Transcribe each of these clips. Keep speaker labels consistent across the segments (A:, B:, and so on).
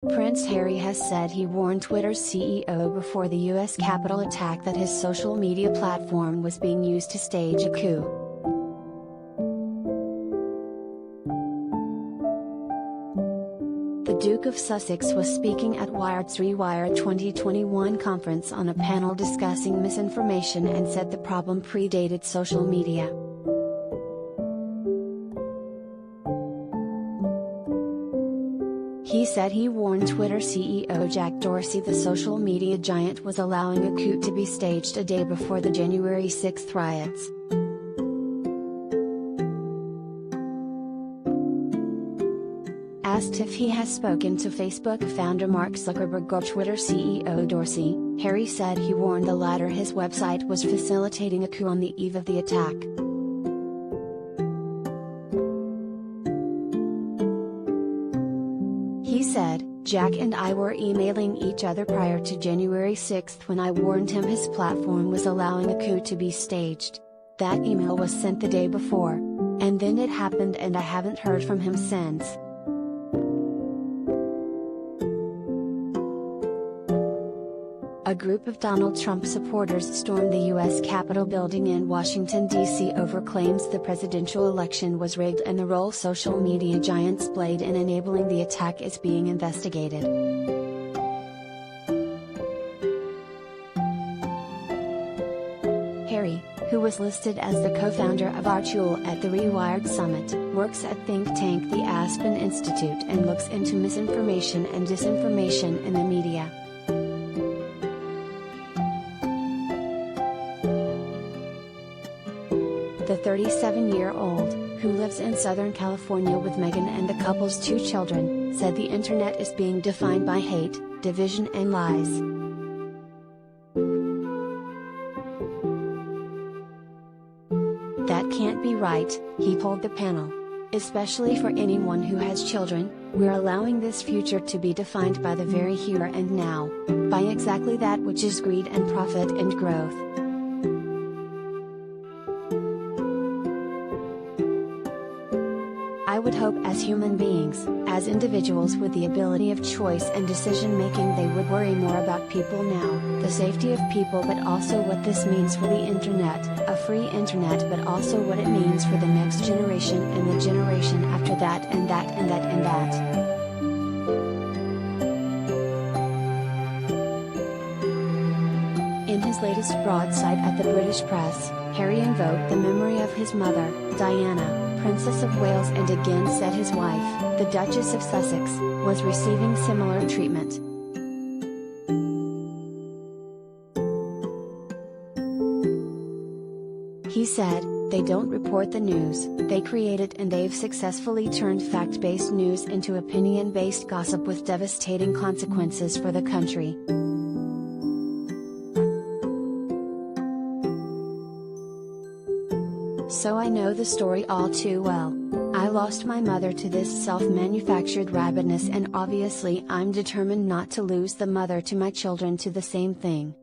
A: Prince Harry has said he warned Twitter's CEO before the US Capitol attack that his social media platform was being used to stage a coup. The Duke of Sussex was speaking at Wired's Rewired 2021 conference on a panel discussing misinformation and said the problem predated social media. He said he warned Twitter CEO Jack Dorsey the social media giant was allowing a coup to be staged a day before the January 6 riots. Asked if he has spoken to Facebook founder Mark Zuckerberg or Twitter CEO Dorsey, Harry said he warned the latter his website was facilitating a coup on the eve of the attack. He said, "Jack and I were emailing each other prior to January 6 when I warned him his platform was allowing a coup to be staged. That email was sent the day before. And then it happened and I haven't heard from him since." A group of Donald Trump supporters stormed the U.S. Capitol building in Washington, D.C. over claims the presidential election was rigged and the role social media giants played in enabling the attack is being investigated. Harry, who was listed as the co-founder of our tool at the Rewired Summit, works at think tank the Aspen Institute and looks into misinformation and disinformation in the media. The 37-year-old, who lives in Southern California with Meghan and the couple's 2 children, said the internet is being defined by hate, division and lies. That can't be right, he told the panel. Especially for anyone who has children, we're allowing this future to be defined by the very here and now, by exactly that which is greed and profit and growth. I would hope as human beings, as individuals with the ability of choice and decision making, they would worry more about people now, the safety of people, but also what this means for the internet, a free internet, but also what it means for the next generation and the generation after that and that and that and that. In his latest broadside at the British press, Harry invoked the memory of his mother, Diana, Princess of Wales, and again said his wife, the Duchess of Sussex, was receiving similar treatment. He said, "They don't report the news, they create it, and they've successfully turned fact-based news into opinion-based gossip with devastating consequences for the country." So I know the story all too well. I lost my mother to this self-manufactured rabidness, and obviously I'm determined not to lose the mother to my children to the same thing.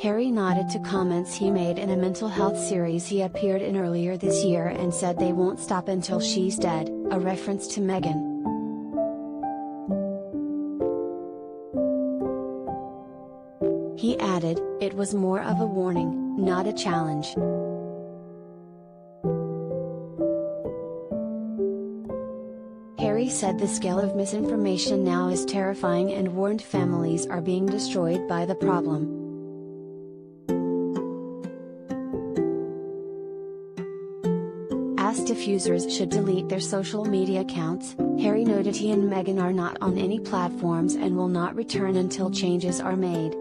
A: Harry nodded to comments he made in a mental health series he appeared in earlier this year and said they won't stop until she's dead, a reference to Meghan. He added, "It was more of a warning, not a challenge." Harry said the scale of misinformation now is terrifying and warned families are being destroyed by the problem. Asked if users should delete their social media accounts, Harry noted he and Meghan are not on any platforms and will not return until changes are made.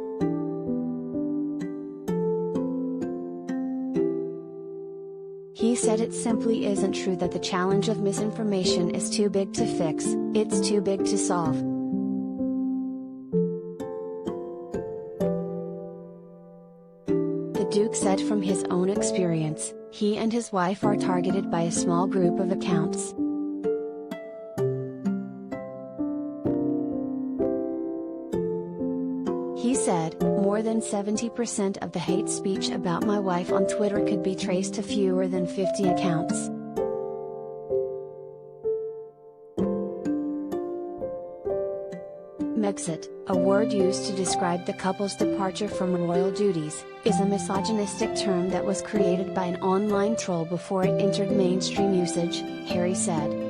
A: He said it simply isn't true that the challenge of misinformation is too big to fix, it's too big to solve. The Duke said from his own experience, he and his wife are targeted by a small group of accounts. He said, "More than 70% of the hate speech about my wife on Twitter could be traced to fewer than 50 accounts." Megxit, a word used to describe the couple's departure from royal duties, is a misogynistic term that was created by an online troll before it entered mainstream usage, Harry said.